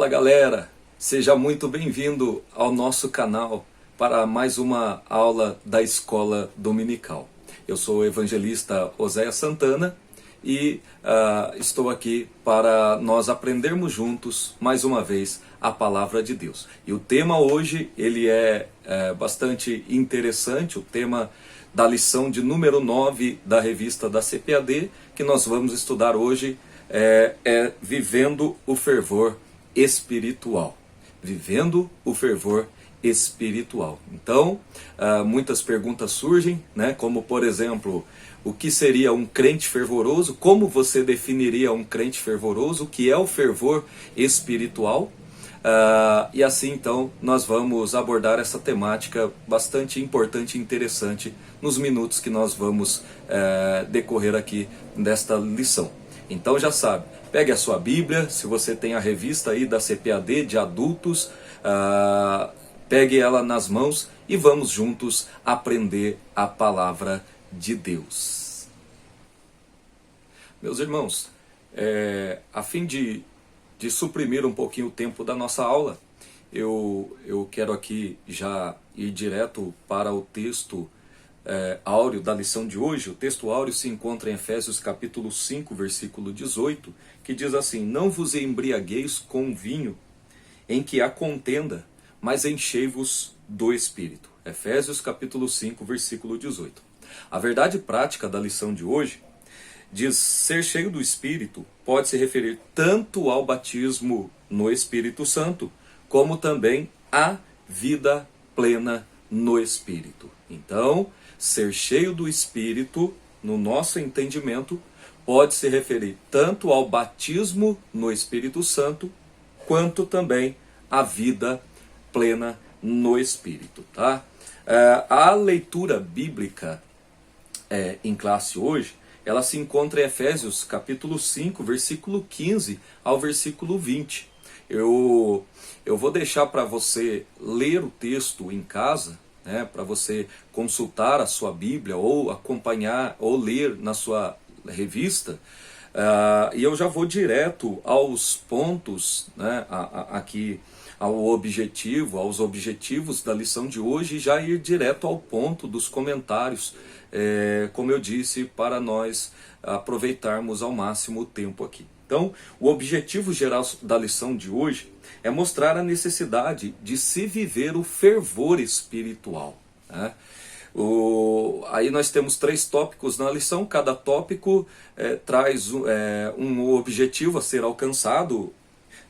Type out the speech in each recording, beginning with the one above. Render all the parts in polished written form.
Fala galera, seja muito bem-vindo ao nosso canal para mais uma aula da Escola Dominical. Eu sou o evangelista Oséias Santana e estou aqui para nós aprendermos juntos mais uma vez a Palavra de Deus. E o tema hoje ele é bastante interessante, o tema da lição de número 9 da revista da CPAD, que nós vamos estudar hoje, é Vivendo o Fervor Espiritual. Vivendo o fervor espiritual. Então, muitas perguntas surgem, né? Como por exemplo, o que seria um crente fervoroso? Como você definiria um crente fervoroso? O que é o fervor espiritual? E assim então nós vamos abordar essa temática bastante importante e interessante nos minutos que nós vamos decorrer aqui desta lição. Então já sabe, pegue a sua Bíblia, se você tem a revista aí da CPAD de adultos, pegue ela nas mãos e vamos juntos aprender a Palavra de Deus. Meus irmãos, a fim de suprimir um pouquinho o tempo da nossa aula, eu quero aqui já ir direto para o texto áureo da lição de hoje. O texto áureo se encontra em Efésios capítulo 5, versículo 18, que diz assim: não vos embriagueis com vinho em que há contenda, mas enchei-vos do Espírito. Efésios capítulo 5, versículo 18. A verdade prática da lição de hoje diz: ser cheio do Espírito pode se referir tanto ao batismo no Espírito Santo, como também à vida plena no Espírito. Então, ser cheio do Espírito, no nosso entendimento, pode se referir tanto ao batismo no Espírito Santo, quanto também à vida plena no Espírito. Tá? A leitura bíblica em classe hoje, ela se encontra em Efésios capítulo 5, versículo 15 ao versículo 20. Eu vou deixar para você ler o texto em casa, né, para você consultar a sua Bíblia ou acompanhar ou ler na sua revista, e eu já vou direto aos pontos, né, aqui ao objetivo, aos objetivos da lição de hoje, e já ir direto ao ponto dos comentários, como eu disse, para nós aproveitarmos ao máximo o tempo aqui. Então, o objetivo geral da lição de hoje é mostrar a necessidade de se viver o fervor espiritual, né? Aí nós temos 3 tópicos na lição, cada tópico traz um objetivo a ser alcançado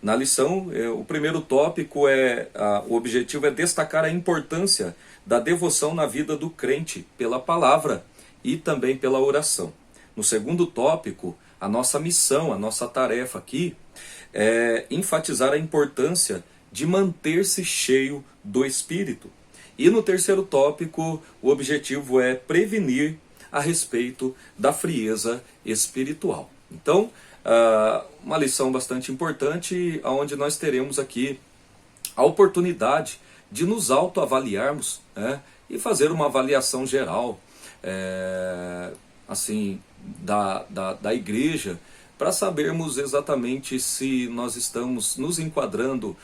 na lição. O primeiro tópico o objetivo é destacar a importância da devoção na vida do crente pela palavra e também pela oração. No segundo tópico, a nossa missão, a nossa tarefa aqui é enfatizar a importância de manter-se cheio do Espírito. E no terceiro tópico, o objetivo é prevenir a respeito da frieza espiritual. Então, uma lição bastante importante, onde nós teremos aqui a oportunidade de nos autoavaliarmos, né, e fazer uma avaliação geral assim, da igreja, para sabermos exatamente se nós estamos nos enquadrando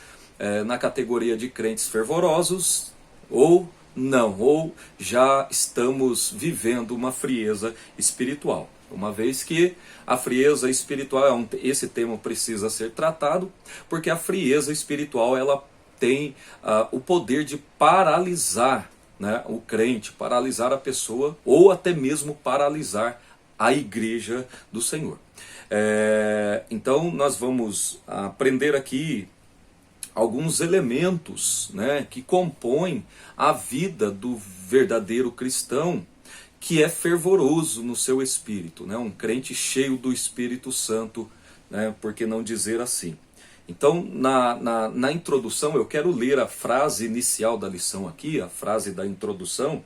na categoria de crentes fervorosos ou não, ou já estamos vivendo uma frieza espiritual. Uma vez que a frieza espiritual, esse tema precisa ser tratado, porque a frieza espiritual ela tem o poder de paralisar, né, o crente, paralisar a pessoa, ou até mesmo paralisar a igreja do Senhor. Então nós vamos aprender aqui alguns elementos, né, que compõem a vida do verdadeiro cristão, que é fervoroso no seu espírito, né, um crente cheio do Espírito Santo, né, por que não dizer assim. Então, na introdução, eu quero ler a frase inicial da lição aqui, a frase da introdução,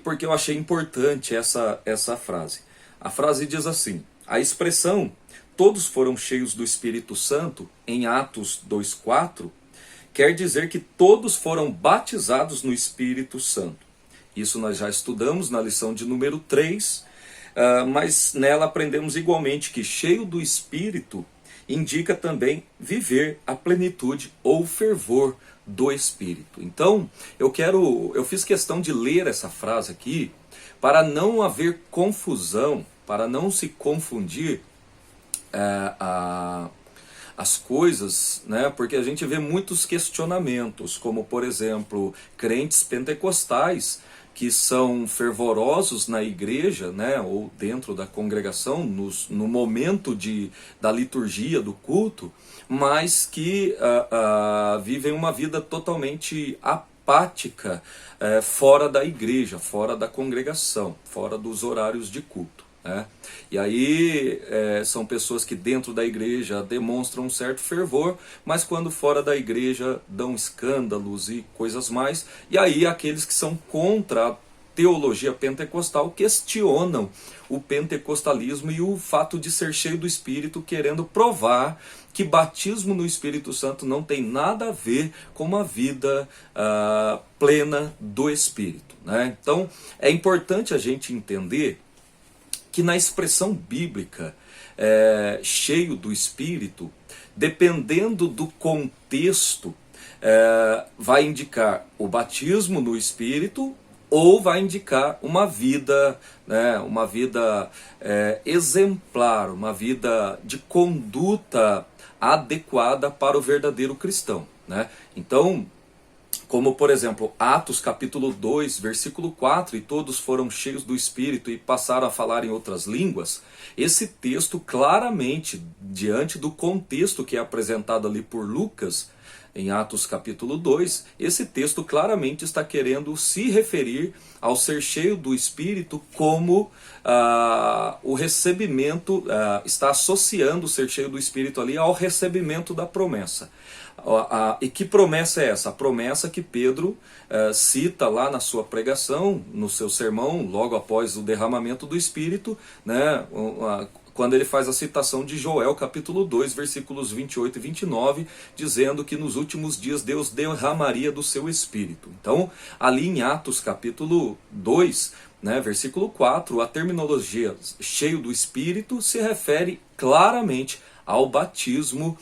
porque eu achei importante essa frase. A frase diz assim: a expressão "todos foram cheios do Espírito Santo", em Atos 2,4, quer dizer que todos foram batizados no Espírito Santo. Isso nós já estudamos na lição de número 3, mas nela aprendemos igualmente que cheio do Espírito indica também viver a plenitude ou fervor do Espírito. Então, eu fiz questão de ler essa frase aqui para não haver confusão, para não se confundir as coisas, né? Porque a gente vê muitos questionamentos, como por exemplo, crentes pentecostais que são fervorosos na igreja, né, ou dentro da congregação, no momento da liturgia, do culto, mas que vivem uma vida totalmente apática fora da igreja, fora da congregação, fora dos horários de culto. E aí são pessoas que dentro da igreja demonstram um certo fervor, mas quando fora da igreja dão escândalos e coisas mais. E aí aqueles que são contra a teologia pentecostal questionam o pentecostalismo e o fato de ser cheio do Espírito, querendo provar que batismo no Espírito Santo não tem nada a ver com uma vida plena do Espírito, né? Então é importante a gente entender que na expressão bíblica, cheio do Espírito, dependendo do contexto, vai indicar o batismo no Espírito ou vai indicar uma vida, né, uma vida exemplar, uma vida de conduta adequada para o verdadeiro cristão, né? Então, como por exemplo, Atos capítulo 2, versículo 4, e todos foram cheios do Espírito e passaram a falar em outras línguas, esse texto claramente, diante do contexto que é apresentado ali por Lucas, em Atos capítulo 2, esse texto claramente está querendo se referir ao ser cheio do Espírito como o recebimento, está associando o ser cheio do Espírito ali ao recebimento da promessa. E que promessa é essa? A promessa que Pedro cita lá na sua pregação, no seu sermão, logo após o derramamento do Espírito, né, quando ele faz a citação de Joel capítulo 2, versículos 28 e 29, dizendo que nos últimos dias Deus derramaria do seu Espírito. Então, ali em Atos capítulo 2, né, versículo 4, a terminologia cheio do Espírito se refere claramente ao batismo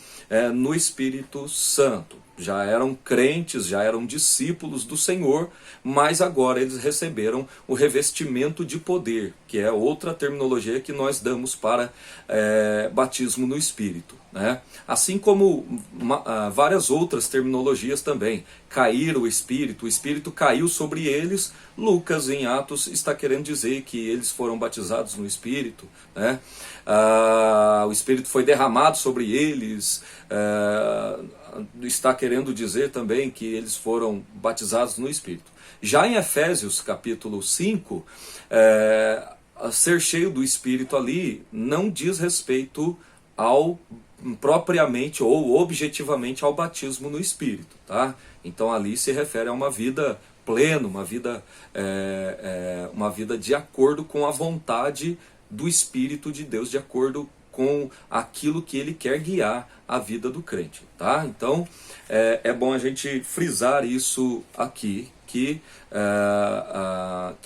no Espírito Santo. Já eram crentes, já eram discípulos do Senhor, mas agora eles receberam o revestimento de poder, que é outra terminologia que nós damos para batismo no Espírito, né? Assim como várias outras terminologias também. Cair o Espírito caiu sobre eles. Lucas em Atos está querendo dizer que eles foram batizados no Espírito, né? O Espírito foi derramado sobre eles, está querendo dizer também que eles foram batizados no Espírito. Já em Efésios capítulo 5, ser cheio do Espírito ali não diz respeito ao propriamente ou objetivamente ao batismo no Espírito, tá? Então ali se refere a uma vida plena, uma vida de acordo com a vontade do Espírito de Deus, de acordo com aquilo que ele quer guiar a vida do crente, tá? Então é bom a gente frisar isso aqui, que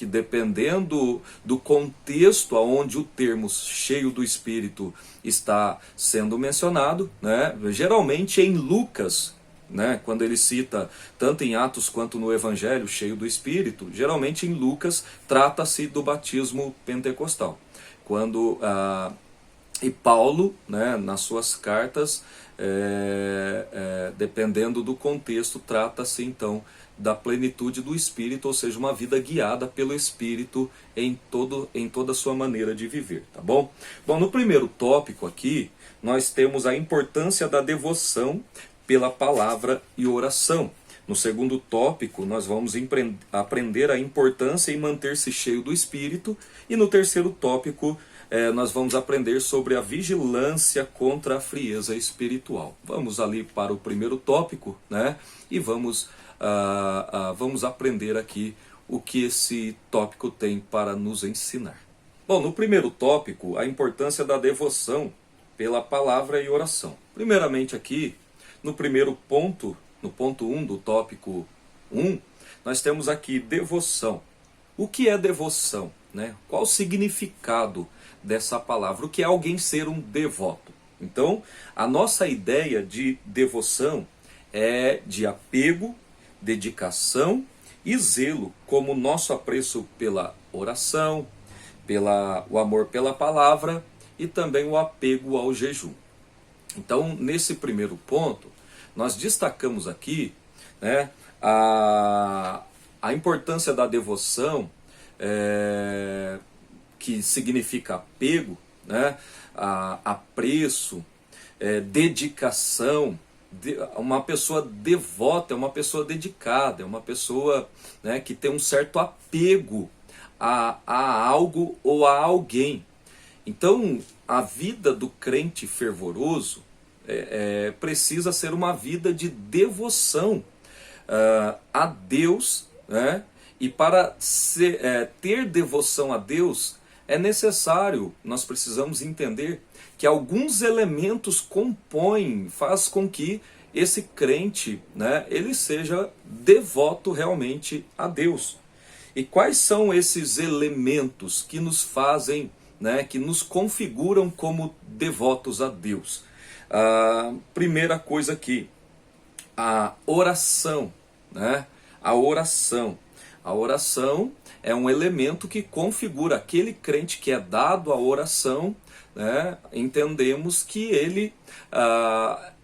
dependendo do contexto aonde o termo cheio do Espírito está sendo mencionado, né, geralmente em Lucas, né, quando ele cita tanto em Atos quanto no Evangelho cheio do Espírito, geralmente em Lucas trata-se do batismo pentecostal. E Paulo, né, nas suas cartas, dependendo do contexto, trata-se então da plenitude do Espírito, ou seja, uma vida guiada pelo Espírito em toda a sua maneira de viver, tá bom? Bom, no primeiro tópico aqui, nós temos a importância da devoção pela palavra e oração. No segundo tópico, nós vamos aprender a importância em manter-se cheio do Espírito. E no terceiro tópico, nós vamos aprender sobre a vigilância contra a frieza espiritual. Vamos ali para o primeiro tópico, né? E vamos aprender aqui o que esse tópico tem para nos ensinar. Bom, no primeiro tópico, a importância da devoção pela palavra e oração. Primeiramente aqui, no primeiro ponto, no ponto 1 do tópico 1, nós temos aqui devoção. O que é devoção, né? Qual o significado dessa palavra? O que é alguém ser um devoto? Então, a nossa ideia de devoção é de apego, dedicação e zelo, como nosso apreço pela oração, o amor pela palavra e também o apego ao jejum. Então, nesse primeiro ponto, nós destacamos aqui, né, a importância da devoção, que significa apego, né, apreço, dedicação. Uma pessoa devota é uma pessoa dedicada, é uma pessoa, né, que tem um certo apego a algo ou a alguém. Então, a vida do crente fervoroso precisa ser uma vida de devoção a Deus, né? E para ter devoção a Deus é necessário, nós precisamos entender que alguns elementos faz com que esse crente, né, ele seja devoto realmente a Deus. E quais são esses elementos que nos fazem, né, que nos configuram como devotos a Deus? Primeira coisa aqui, a oração, né? A oração. A oração é um elemento que configura aquele crente que é dado à oração, né? Entendemos que ele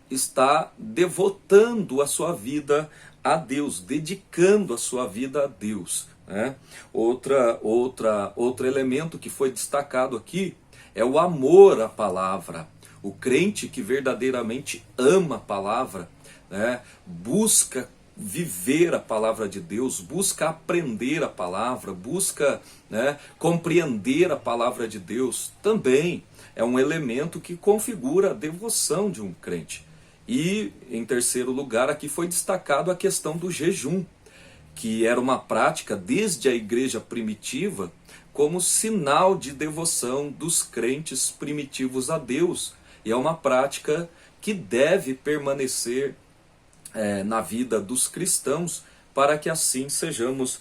está devotando a sua vida a Deus, dedicando a sua vida a Deus, né? Outro elemento que foi destacado aqui é o amor à palavra. O crente que verdadeiramente ama a palavra, né, busca viver a palavra de Deus, busca aprender a palavra, busca, né, compreender a palavra de Deus, também é um elemento que configura a devoção de um crente. E, em terceiro lugar, aqui foi destacado a questão do jejum, que era uma prática desde a igreja primitiva como sinal de devoção dos crentes primitivos a Deus. E é uma prática que deve permanecer na vida dos cristãos, para que assim sejamos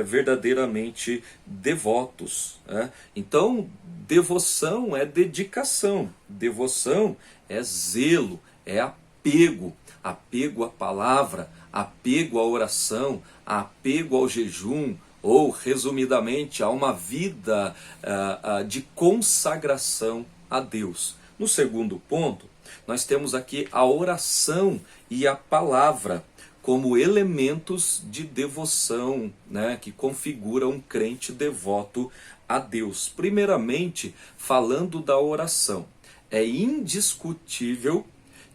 verdadeiramente devotos, né? Então, devoção é dedicação, devoção é zelo, é apego, apego à palavra, apego à oração, apego ao jejum, ou, resumidamente, a uma vida de consagração a Deus. No segundo ponto, nós temos aqui a oração e a palavra como elementos de devoção, né, que configuram um crente devoto a Deus. Primeiramente, falando da oração, é indiscutível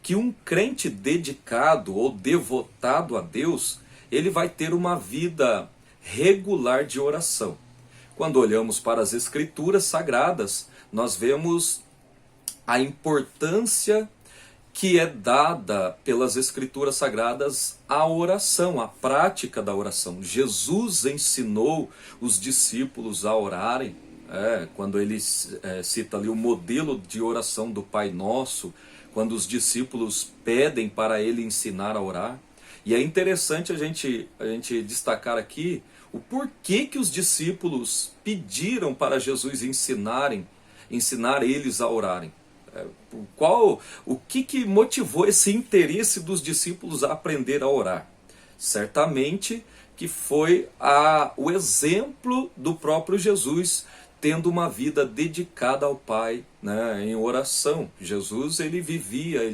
que um crente dedicado ou devotado a Deus, ele vai ter uma vida regular de oração. Quando olhamos para as Escrituras Sagradas, nós vemos a importância que é dada pelas Escrituras Sagradas à oração, à prática da oração. Jesus ensinou os discípulos a orarem, quando ele cita ali o modelo de oração do Pai Nosso, quando os discípulos pedem para ele ensinar a orar. E é interessante a gente destacar aqui o porquê que os discípulos pediram para Jesus ensinar eles a orarem. O que motivou esse interesse dos discípulos a aprender a orar? Certamente que foi o exemplo do próprio Jesus, tendo uma vida dedicada ao Pai, né, em oração. Jesus, ele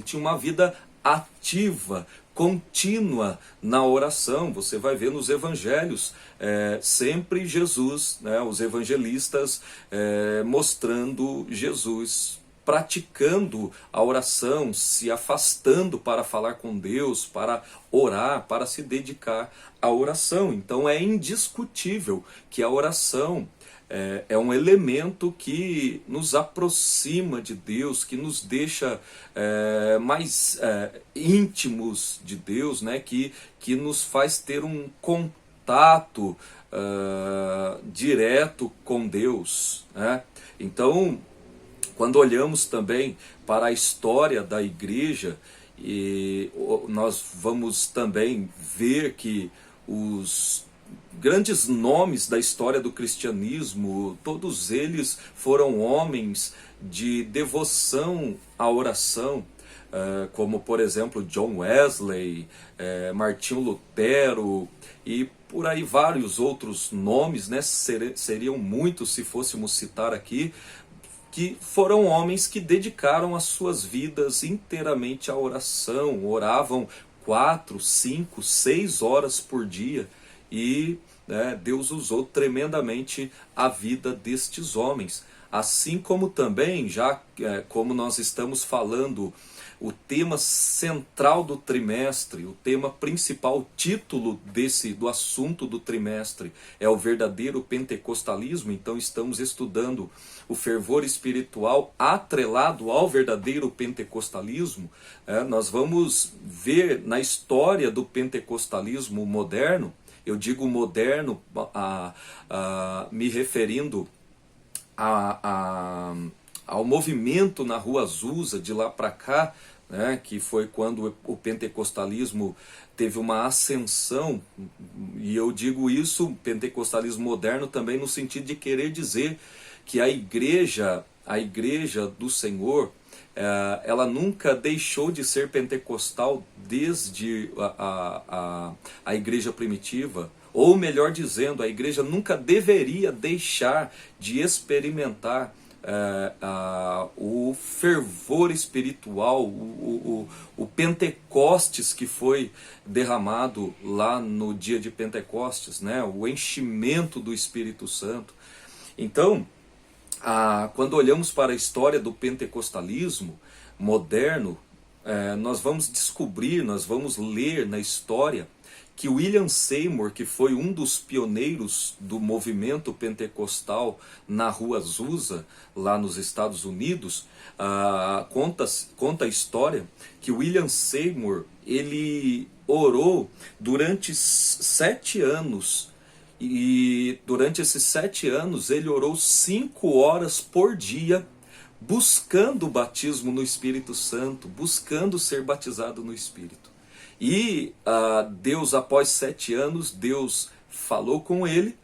tinha uma vida ativa, contínua na oração. Você vai ver nos evangelhos, sempre Jesus, né, os evangelistas mostrando Jesus praticando a oração, se afastando para falar com Deus, para orar, para se dedicar à oração. Então é indiscutível que a oração é um elemento que nos aproxima de Deus, que nos deixa mais íntimos de Deus, né? que nos faz ter um contato direto com Deus, né? Então, quando olhamos também para a história da igreja, nós vamos também ver que grandes nomes da história do cristianismo, todos eles foram homens de devoção à oração, como por exemplo John Wesley, Martinho Lutero e por aí vários outros nomes, né? Seriam muitos se fôssemos citar aqui, que foram homens que dedicaram as suas vidas inteiramente à oração, oravam 4, 5, 6 horas por dia e Deus usou tremendamente a vida destes homens. Assim como também, já como nós estamos falando, o tema central do trimestre, o tema principal, o título do assunto do trimestre é o verdadeiro pentecostalismo. Então estamos estudando o fervor espiritual atrelado ao verdadeiro pentecostalismo. Nós vamos ver na história do pentecostalismo moderno, eu digo moderno me referindo ao movimento na Rua Azusa, de lá para cá, que foi quando o pentecostalismo teve uma ascensão, e eu digo isso, pentecostalismo moderno, também no sentido de querer dizer que a igreja do Senhor, ela nunca deixou de ser pentecostal desde a igreja primitiva, ou melhor dizendo, a igreja nunca deveria deixar de experimentar o fervor espiritual, o Pentecostes que foi derramado lá no dia de Pentecostes, né? O enchimento do Espírito Santo. Então, quando olhamos para a história do pentecostalismo moderno, nós vamos descobrir, nós vamos ler na história que William Seymour, que foi um dos pioneiros do movimento pentecostal na Rua Azusa, lá nos Estados Unidos, conta a história que William Seymour, ele orou durante 7 anos, e durante esses 7 anos ele orou 5 horas por dia, buscando o batismo no Espírito Santo, buscando ser batizado no Espírito. E Deus, após 7 anos, Deus falou com ele,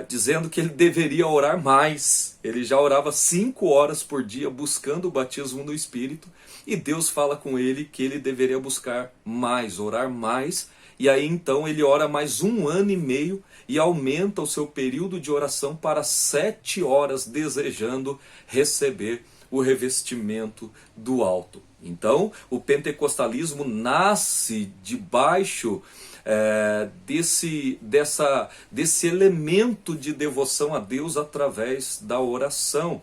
dizendo que ele deveria orar mais. Ele já orava 5 horas por dia buscando o batismo no Espírito, e Deus fala com ele que ele deveria buscar mais, orar mais. E aí então ele ora mais 1 ano e meio e aumenta o seu período de oração para 7 horas, desejando receber o revestimento do alto. Então, o pentecostalismo nasce debaixo desse elemento de devoção a Deus através da oração.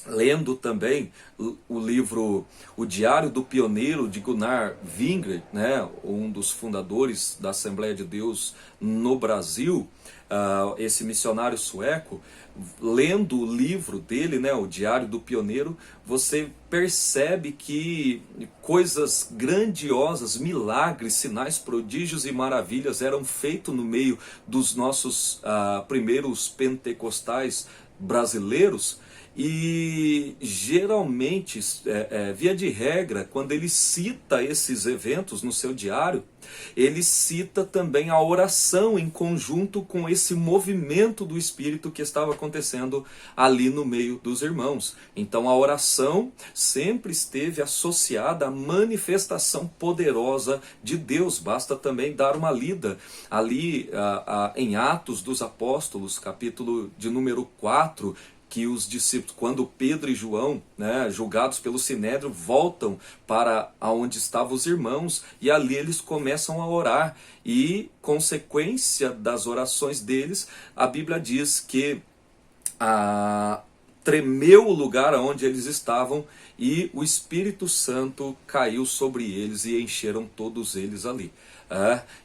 Lendo também o livro O Diário do Pioneiro, de Gunnar Wingren, né, um dos fundadores da Assembleia de Deus no Brasil, esse missionário sueco, lendo o livro dele, né, O Diário do Pioneiro, você percebe que coisas grandiosas, milagres, sinais, prodígios e maravilhas eram feitos no meio dos nossos primeiros pentecostais brasileiros. E geralmente, via de regra, quando ele cita esses eventos no seu diário, ele cita também a oração em conjunto com esse movimento do Espírito que estava acontecendo ali no meio dos irmãos. Então a oração sempre esteve associada à manifestação poderosa de Deus. Basta também dar uma lida ali em Atos dos Apóstolos, capítulo de número 4, que os discípulos, quando Pedro e João, julgados pelo Sinédrio, voltam para onde estavam os irmãos, e ali eles começam a orar, e consequência das orações deles, a Bíblia diz que tremeu o lugar onde eles estavam, e o Espírito Santo caiu sobre eles e encheram todos eles ali.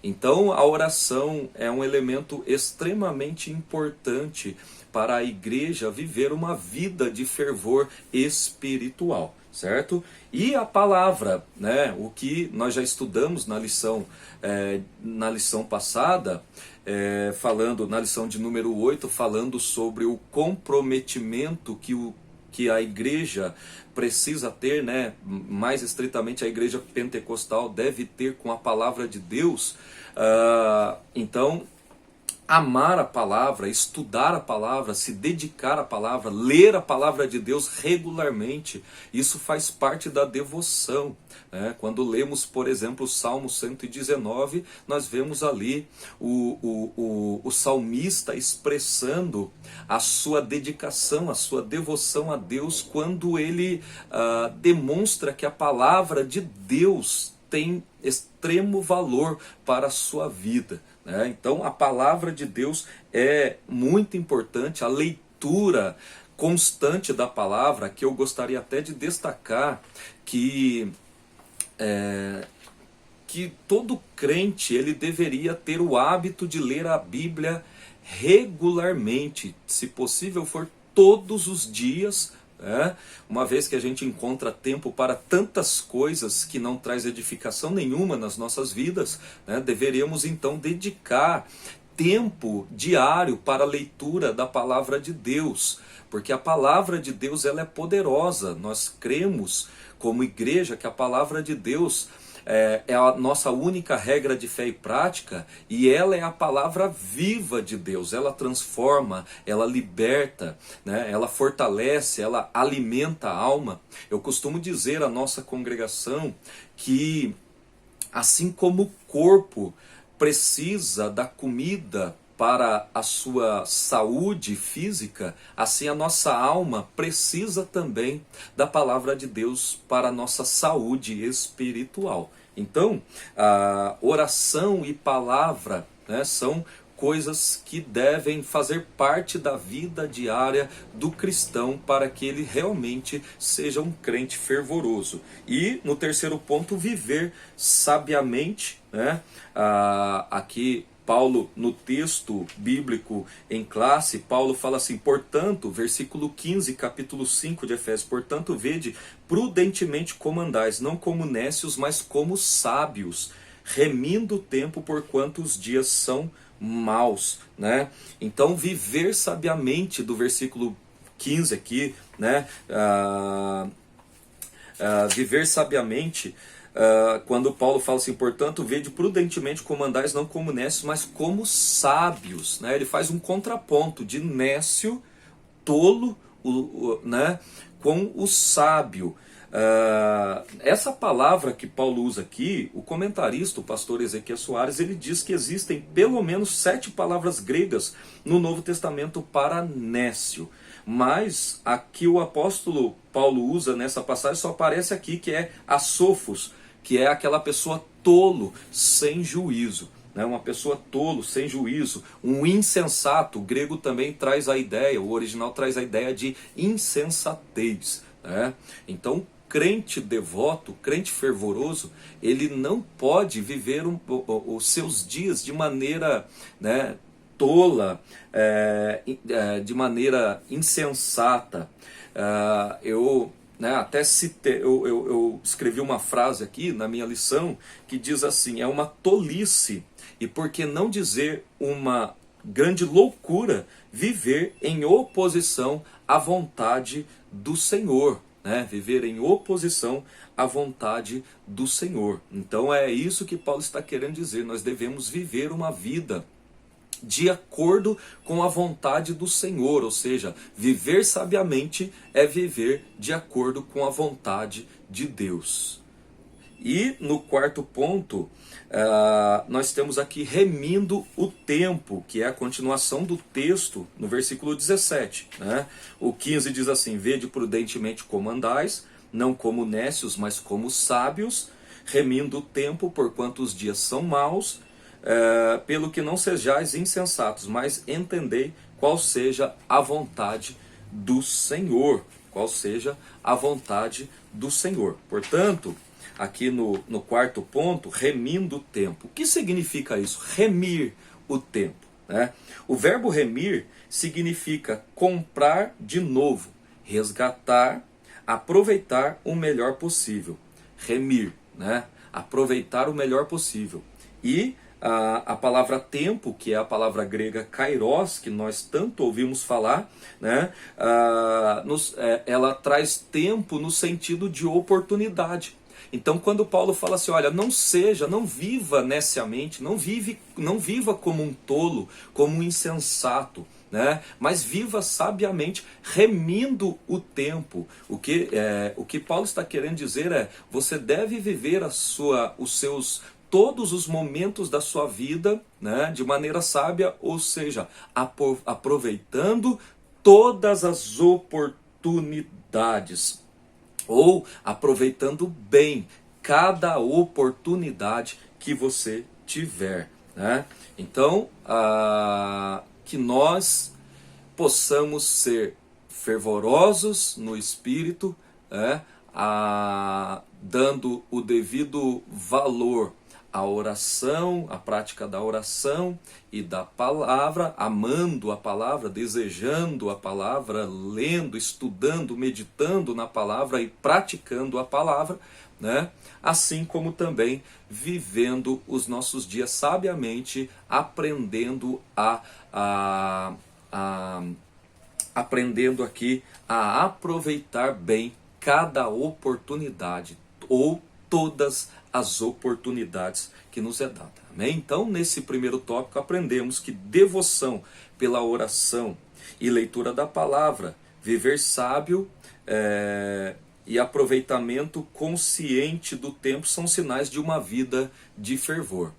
Então a oração é um elemento extremamente importante para a igreja viver uma vida de fervor espiritual, certo? E a palavra, o que nós já estudamos na lição passada, falando na lição de número 8, falando sobre o comprometimento que a igreja precisa ter, mais estritamente a igreja pentecostal deve ter com a palavra de Deus. Então, amar a palavra, estudar a palavra, se dedicar à palavra, ler a palavra de Deus regularmente, isso faz parte da devoção, né? Quando lemos, por exemplo, o Salmo 119, nós vemos ali o salmista expressando a sua dedicação, a sua devoção a Deus, quando ele demonstra que a palavra de Deus tem extremo valor para a sua vida. Então a palavra de Deus é muito importante, a leitura constante da palavra, que eu gostaria até de destacar que todo crente ele deveria ter o hábito de ler a Bíblia regularmente, se possível for todos os dias, uma vez que a gente encontra tempo para tantas coisas que não traz edificação nenhuma nas nossas vidas, deveríamos então dedicar tempo diário para a leitura da palavra de Deus, porque a palavra de Deus ela é poderosa. Nós cremos como igreja que a palavra de Deus é a nossa única regra de fé e prática, e ela é a palavra viva de Deus. Ela transforma, ela liberta, ela fortalece, ela alimenta a alma. Eu costumo dizer à nossa congregação que, assim como o corpo precisa da comida para a sua saúde física, assim a nossa alma precisa também da palavra de Deus para a nossa saúde espiritual. Então, a oração e palavra, são coisas que devem fazer parte da vida diária do cristão para que ele realmente seja um crente fervoroso. E no terceiro ponto, viver sabiamente, aqui Paulo, no texto bíblico em classe, Paulo fala assim: portanto, versículo 15, capítulo 5 de Efésios, portanto, vede, prudentemente como andais, não como nécios, mas como sábios, remindo o tempo, porquanto os dias são maus. Então, viver sabiamente, do versículo 15 aqui, viver sabiamente, quando Paulo fala assim, portanto, vede prudentemente como andais, não como nécios, mas como sábios. Ele faz um contraponto de nécio, tolo, com o sábio. Essa palavra que Paulo usa aqui, o comentarista, o pastor Ezequiel Soares, ele diz que existem pelo menos 7 palavras gregas no Novo Testamento para nécio. Mas aqui o apóstolo Paulo usa nessa passagem, só aparece aqui, que é asofos, que é aquela pessoa tolo, sem juízo. Uma pessoa tolo, sem juízo, um insensato. O grego também traz a ideia, o original traz a ideia de insensatez. Então, crente devoto, crente fervoroso, ele não pode viver os seus dias de maneira tola, de maneira insensata. Até citei, eu escrevi uma frase aqui na minha lição que diz assim: é uma tolice, e por que não dizer uma grande loucura, viver em oposição à vontade do Senhor. Viver em oposição à vontade do Senhor. Então é isso que Paulo está querendo dizer. Nós devemos viver uma vida de acordo com a vontade do Senhor, ou seja, viver sabiamente é viver de acordo com a vontade de Deus. E no quarto ponto, nós temos aqui remindo o tempo, que é a continuação do texto no versículo 17. O 15 diz assim: vede prudentemente como andais, não como nécios, mas como sábios, remindo o tempo, porquanto os dias são maus, pelo que não sejais insensatos, mas entendei qual seja a vontade do Senhor. Qual seja a vontade do Senhor. Portanto, aqui no quarto ponto, remindo o tempo. O que significa isso? Remir o tempo. O verbo remir significa comprar de novo, resgatar, aproveitar o melhor possível. Remir, aproveitar o melhor possível. E a palavra tempo, que é a palavra grega kairos, que nós tanto ouvimos falar, ela traz tempo no sentido de oportunidade. Então quando Paulo fala assim, olha, não viva neciamente, não viva como um tolo, como um insensato, né? Mas viva sabiamente, remindo o tempo. O que Paulo está querendo dizer é, você deve viver todos os momentos da sua vida, né, de maneira sábia, ou seja, aproveitando todas as oportunidades, ou aproveitando bem cada oportunidade que você tiver, né? Então, que nós possamos ser fervorosos no espírito, né? Dando o devido valor à oração, à prática da oração e da palavra, amando a palavra, desejando a palavra, lendo, estudando, meditando na palavra e praticando a palavra, né? Assim como também vivendo os nossos dias sabiamente, aprendendo aqui a aproveitar bem cada oportunidade ou todas as oportunidades que nos é dada. Amém? Então, nesse primeiro tópico, aprendemos que devoção pela oração e leitura da palavra, viver sábio e aproveitamento consciente do tempo são sinais de uma vida de fervor.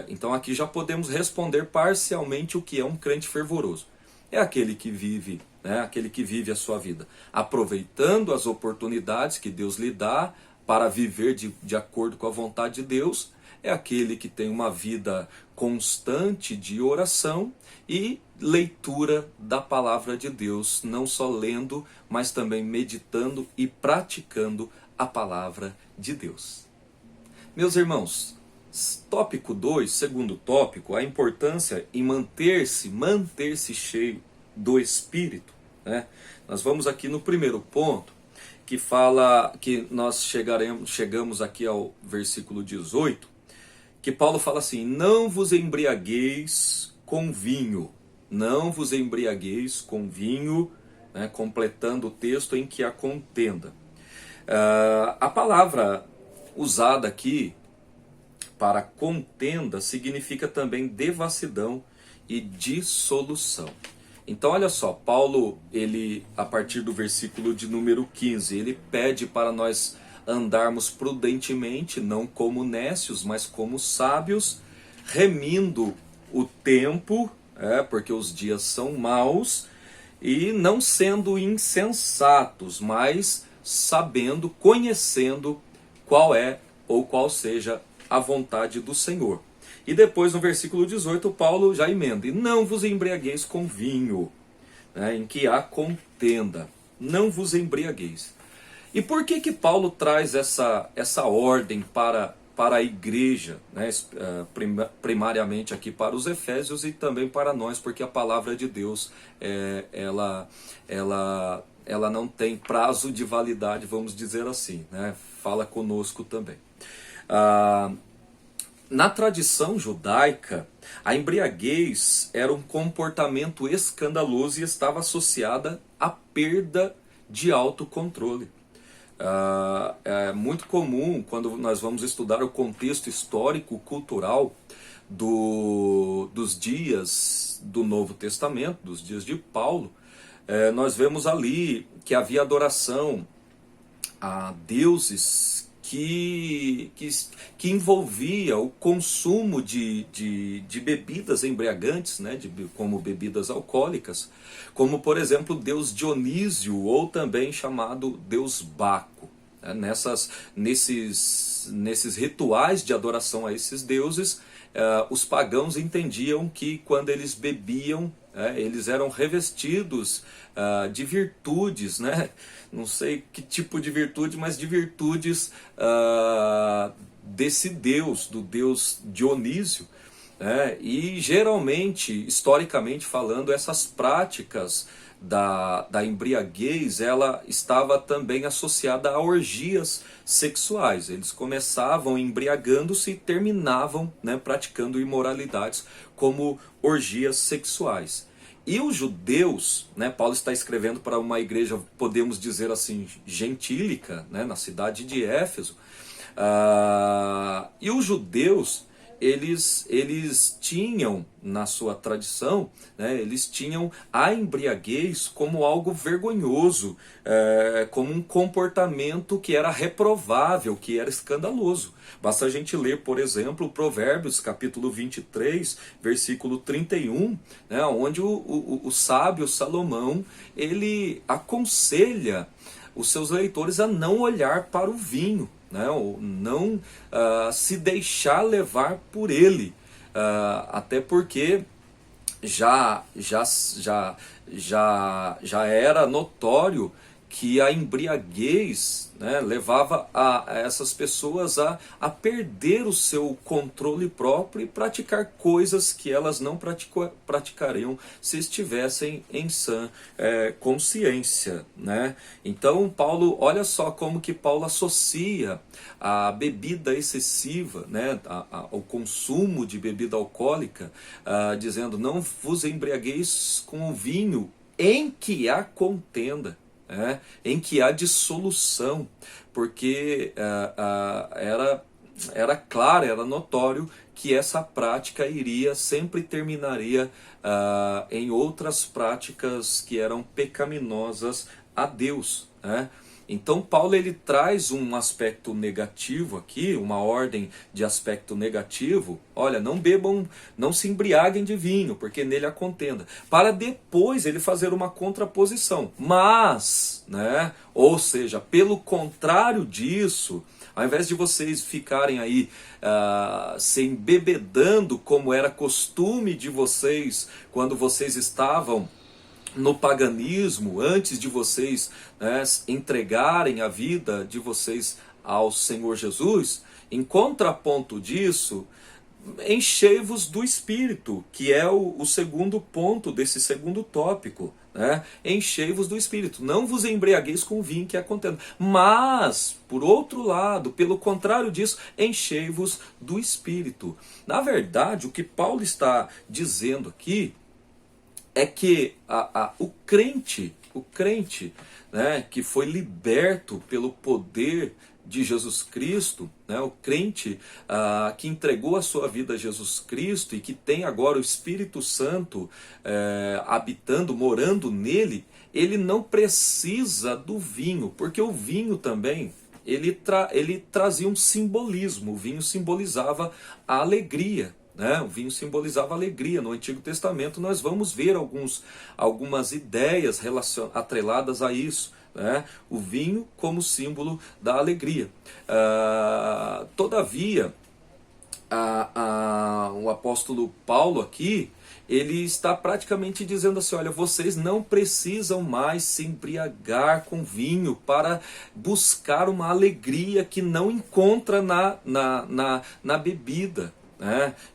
Então aqui já podemos responder parcialmente o que é um crente fervoroso. É aquele que vive, né, aquele que vive a sua vida aproveitando as oportunidades que Deus lhe dá para viver de acordo com a vontade de Deus. É aquele que tem uma vida constante de oração e leitura da palavra de Deus, não só lendo, mas também meditando e praticando a palavra de Deus. Meus irmãos, tópico 2, segundo tópico, a importância em manter-se cheio do Espírito, né? Nós vamos aqui no primeiro ponto, que fala que nós chegamos aqui ao versículo 18, que Paulo fala assim, não vos embriagueis com vinho, né, completando o texto em que há contenda. A palavra usada aqui para contenda significa também devassidão e dissolução. Então olha só, Paulo, ele, a partir do versículo de número 15, ele pede para nós andarmos prudentemente, não como nécios, mas como sábios, remindo o tempo, porque os dias são maus, e não sendo insensatos, mas sabendo, conhecendo qual é ou qual seja a vontade do Senhor. E depois no versículo 18 Paulo já emenda, e não vos embriagueis com vinho, né, em que há contenda, não vos embriagueis. E por que Paulo traz essa ordem para a igreja, né, primariamente aqui para os Efésios e também para nós, porque a palavra de Deus ela não tem prazo de validade, vamos dizer assim, né, fala conosco também. Na tradição judaica, a embriaguez era um comportamento escandaloso e estava associada à perda de autocontrole. É muito comum, quando nós vamos estudar o contexto histórico-cultural dos dias do Novo Testamento, dos dias de Paulo, nós vemos ali que havia adoração a deuses que envolvia o consumo de bebidas embriagantes, né, como bebidas alcoólicas, como por exemplo o deus Dionísio, ou também chamado deus Baco. Nesses rituais de adoração a esses deuses, os pagãos entendiam que quando eles bebiam, eles eram revestidos de virtudes, né? Não sei que tipo de virtude, mas de virtudes desse deus, do deus Dionísio. E geralmente, historicamente falando, essas práticas da embriaguez, ela estava também associada a orgias sexuais. Eles começavam embriagando-se e terminavam, né, praticando imoralidades como orgias sexuais. E os judeus, né, Paulo está escrevendo para uma igreja, podemos dizer assim, gentílica, né, na cidade de Éfeso. E os judeus, eles tinham na sua tradição, né, eles tinham a embriaguez como algo vergonhoso, como um comportamento que era reprovável, que era escandaloso. Basta a gente ler, por exemplo, Provérbios capítulo 23, versículo 31, né, onde o sábio Salomão, ele aconselha os seus leitores a não olhar para o vinho, né, ou não se deixar levar por ele, até porque já era notório que a embriaguez, né, levava a essas pessoas a perder o seu controle próprio e praticar coisas que elas não praticariam se estivessem em sã consciência, né? Então Paulo, olha só como que Paulo associa a bebida excessiva, né, ao consumo de bebida alcoólica, dizendo: não vos embriagueis com o vinho em que há contenda, em que há dissolução, porque era claro, era notório que essa prática sempre terminaria em outras práticas que eram pecaminosas a Deus, né? Então Paulo, ele traz um aspecto negativo aqui, uma ordem de aspecto negativo. Olha, não bebam, não se embriaguem de vinho, porque nele há contenda. Para depois ele fazer uma contraposição. Mas, né, ou seja, pelo contrário disso, ao invés de vocês ficarem aí se embebedando como era costume de vocês quando vocês estavam no paganismo, antes de vocês, né, entregarem a vida de vocês ao Senhor Jesus, em contraponto disso, enchei-vos do Espírito, que é o segundo ponto desse segundo tópico, né? Enchei-vos do Espírito, não vos embriagueis com o vinho que é contenda, mas, por outro lado, pelo contrário disso, enchei-vos do Espírito. Na verdade, o que Paulo está dizendo aqui é que o crente, né, que foi liberto pelo poder de Jesus Cristo, né, o crente que entregou a sua vida a Jesus Cristo e que tem agora o Espírito Santo habitando, morando nele, ele não precisa do vinho, porque o vinho também, ele trazia um simbolismo. O vinho simbolizava a alegria, né? O vinho simbolizava alegria. No Antigo Testamento nós vamos ver algumas ideias atreladas a isso, né? O vinho como símbolo da alegria. Todavia, o apóstolo Paulo aqui, ele está praticamente dizendo assim: olha, vocês não precisam mais se embriagar com vinho para buscar uma alegria que não encontra na bebida.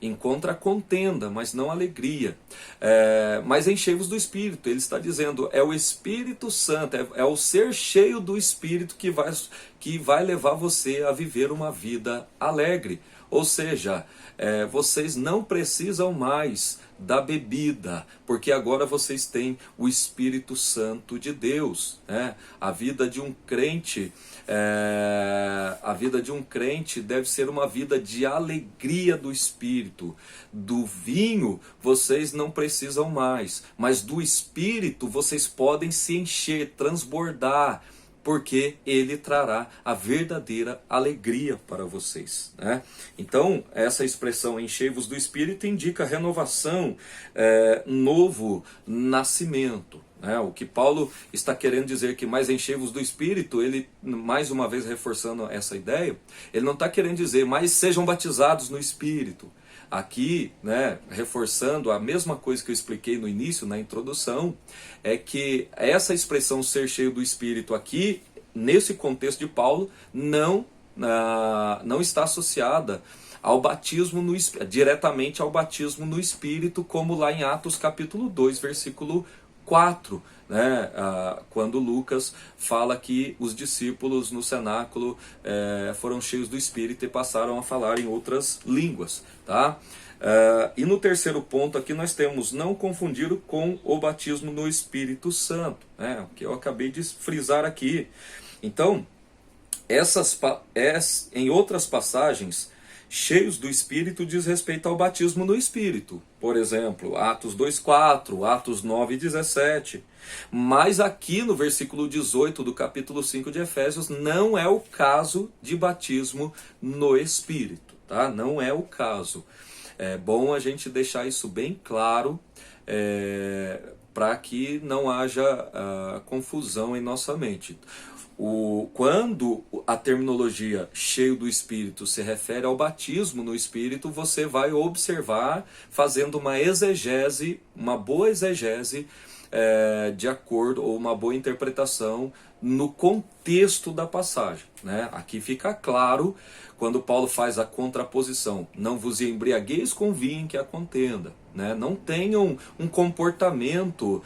Encontra contenda, mas não alegria. Mas enchei-vos do Espírito. Ele está dizendo, é o Espírito Santo, é o ser cheio do Espírito que vai levar você a viver uma vida alegre. Ou seja, vocês não precisam mais da bebida, porque agora vocês têm o Espírito Santo de Deus. A vida de um crente, deve ser uma vida de alegria do Espírito. Do vinho vocês não precisam mais, mas do Espírito vocês podem se encher, transbordar, porque ele trará a verdadeira alegria para vocês, né? Então, essa expressão enchei-vos do Espírito indica renovação, novo nascimento. O que Paulo está querendo dizer que mais enchei-vos do Espírito, ele, mais uma vez reforçando essa ideia, ele não está querendo dizer mais sejam batizados no Espírito. Aqui, né, reforçando a mesma coisa que eu expliquei no início, na introdução, é que essa expressão ser cheio do Espírito aqui, nesse contexto de Paulo, não está associada ao batismo diretamente ao batismo no Espírito, como lá em Atos capítulo 2, versículo 4, né, quando Lucas fala que os discípulos no cenáculo foram cheios do Espírito e passaram a falar em outras línguas, tá? E no terceiro ponto aqui nós temos não confundir com o batismo no Espírito Santo, né? O que eu acabei de frisar aqui. Então, em outras passagens, cheios do Espírito diz respeito ao batismo no Espírito. Por exemplo, Atos 2,4, Atos 9,17. Mas aqui no versículo 18 do capítulo 5 de Efésios, não é o caso de batismo no Espírito, tá? Não é o caso. É bom a gente deixar isso bem claro, para que não haja confusão em nossa mente. Quando a terminologia cheio do Espírito se refere ao batismo no Espírito, você vai observar fazendo uma exegese, uma boa exegese, de acordo, ou uma boa interpretação no contexto da passagem, né? Aqui fica claro quando Paulo faz a contraposição: não vos embriagueis com vinho em que há contenda, né? Não tenham um comportamento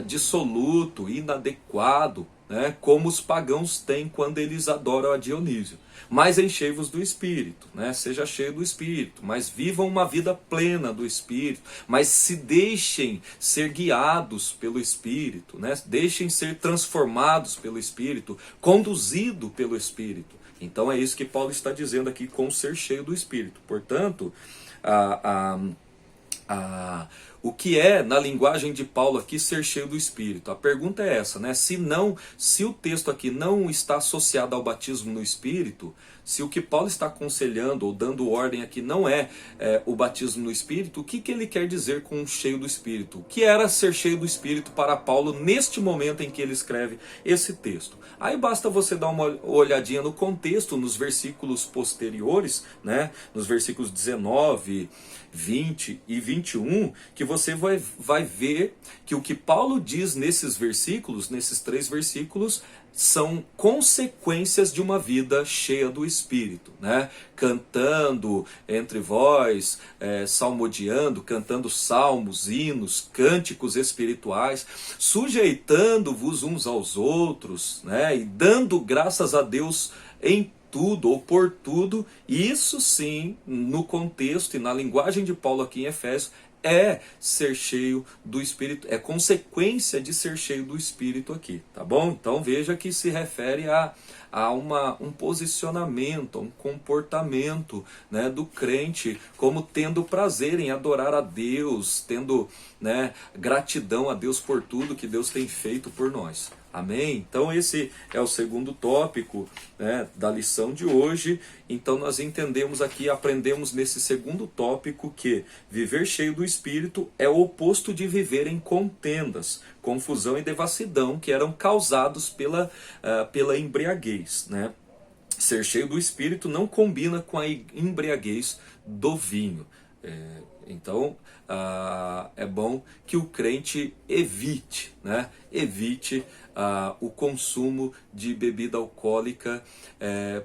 dissoluto, inadequado, né? Como os pagãos têm quando eles adoram a Dionísio. Mas enchei-vos do Espírito, né? Seja cheio do Espírito, mas vivam uma vida plena do Espírito, mas se deixem ser guiados pelo Espírito, né? Deixem ser transformados pelo Espírito, conduzido pelo Espírito. Então é isso que Paulo está dizendo aqui com ser cheio do Espírito. Portanto, o que é, na linguagem de Paulo aqui, ser cheio do Espírito? A pergunta é essa, né? Se o texto aqui não está associado ao batismo no Espírito, se o que Paulo está aconselhando ou dando ordem aqui não é o batismo no Espírito, o que ele quer dizer com cheio do Espírito? O que era ser cheio do Espírito para Paulo neste momento em que ele escreve esse texto? Aí basta você dar uma olhadinha no contexto, nos versículos posteriores, né? Nos versículos 19, 20 e 21, que você vai ver que o que Paulo diz nesses versículos, nesses 3 versículos, são consequências de uma vida cheia do Espírito, né? Cantando entre vós, salmodiando, cantando salmos, hinos, cânticos espirituais, sujeitando-vos uns aos outros, né? E dando graças a Deus em tudo ou por tudo. Isso sim, no contexto e na linguagem de Paulo aqui em Efésios, é ser cheio do Espírito, é consequência de ser cheio do Espírito aqui, tá bom? Então veja que se refere a um posicionamento, a um comportamento, né, do crente, como tendo prazer em adorar a Deus, tendo, né, gratidão a Deus por tudo que Deus tem feito por nós. Amém? Então esse é o segundo tópico, né, da lição de hoje. Então nós entendemos aqui, aprendemos nesse segundo tópico que viver cheio do Espírito é o oposto de viver em contendas, confusão e devassidão que eram causados pela embriaguez, né? Ser cheio do Espírito não combina com a embriaguez do vinho. Então é bom que o crente evite, né? Evite o consumo de bebida alcoólica,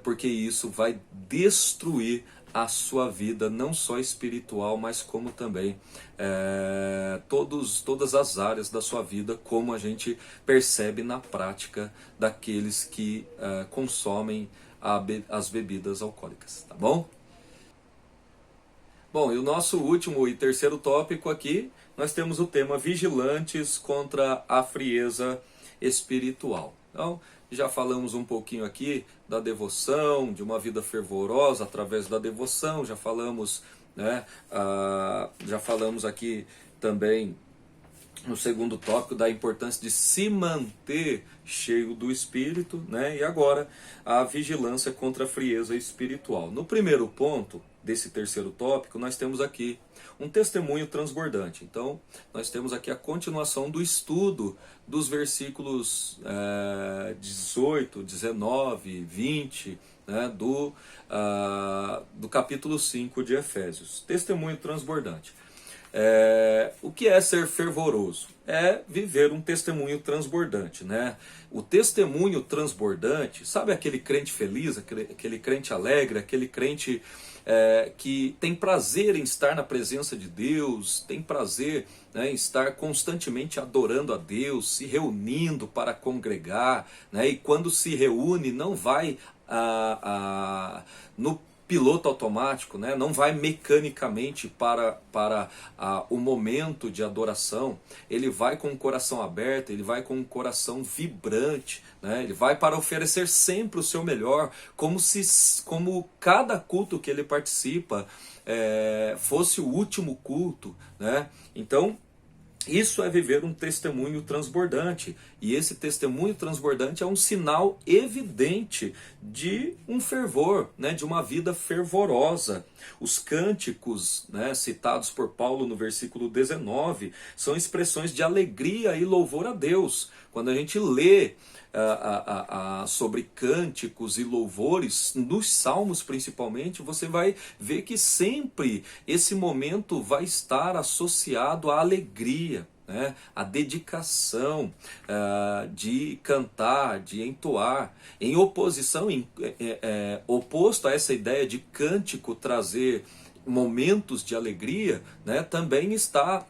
porque isso vai destruir a sua vida, não só espiritual, mas como também todas as áreas da sua vida, como a gente percebe na prática daqueles que consomem as bebidas alcoólicas, tá bom? Bom, e o nosso último e terceiro tópico aqui, nós temos o tema vigilantes contra a frieza espiritual. Então, já falamos um pouquinho aqui da devoção, de uma vida fervorosa através da devoção, já falamos, né, já falamos aqui também no segundo tópico da importância de se manter cheio do Espírito, né? E agora a vigilância contra a frieza espiritual. No primeiro ponto desse terceiro tópico, nós temos aqui um testemunho transbordante. Então, nós temos aqui a continuação do estudo dos versículos 18, 19, 20, né, do capítulo 5 de Efésios. Testemunho transbordante. O que é ser fervoroso? É viver um testemunho transbordante, né? O testemunho transbordante, sabe aquele crente feliz, aquele crente alegre, aquele crente que tem prazer em estar na presença de Deus, tem prazer, né, em estar constantemente adorando a Deus, se reunindo para congregar, né? E quando se reúne não vai no piloto automático, né? Não vai mecanicamente para o momento de adoração. Ele vai com o coração aberto, ele vai com o coração vibrante, né? Ele vai para oferecer sempre o seu melhor, como cada culto que ele participa fosse o último culto, né? Então, isso é viver um testemunho transbordante. E esse testemunho transbordante é um sinal evidente de um fervor, né, de uma vida fervorosa. Os cânticos, né, citados por Paulo no versículo 19 são expressões de alegria e louvor a Deus. Quando a gente lê sobre cânticos e louvores, nos salmos principalmente, você vai ver que sempre esse momento vai estar associado à alegria, né? A dedicação de cantar, de entoar, em oposição, oposto a essa ideia de cântico trazer momentos de alegria, né? Também está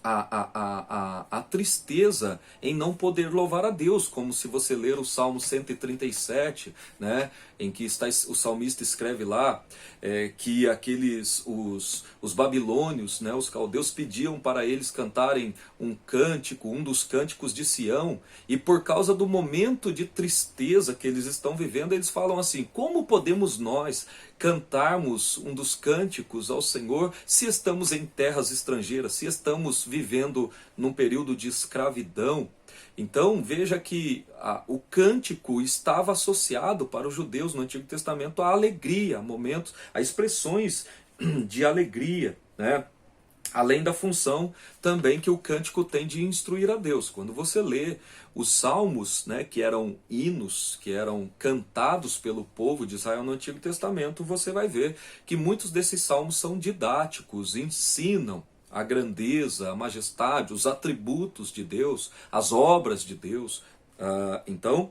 a tristeza em não poder louvar a Deus, como se você ler o Salmo 137, né, em que o salmista escreve lá que os babilônios, né, os caldeus pediam para eles cantarem um cântico, um dos cânticos de Sião, e por causa do momento de tristeza que eles estão vivendo, eles falam assim: como podemos nós cantarmos um dos cânticos ao Senhor se estamos em terras estrangeiras, se estamos vivendo num período de escravidão? Então veja que o cântico estava associado para os judeus no Antigo Testamento à alegria, a momentos, a expressões de alegria, né? Além da função também que o cântico tem de instruir a Deus. Quando você lê os salmos, né, que eram hinos, que eram cantados pelo povo de Israel no Antigo Testamento, você vai ver que muitos desses salmos são didáticos, ensinam a grandeza, a majestade, os atributos de Deus, as obras de Deus. Então,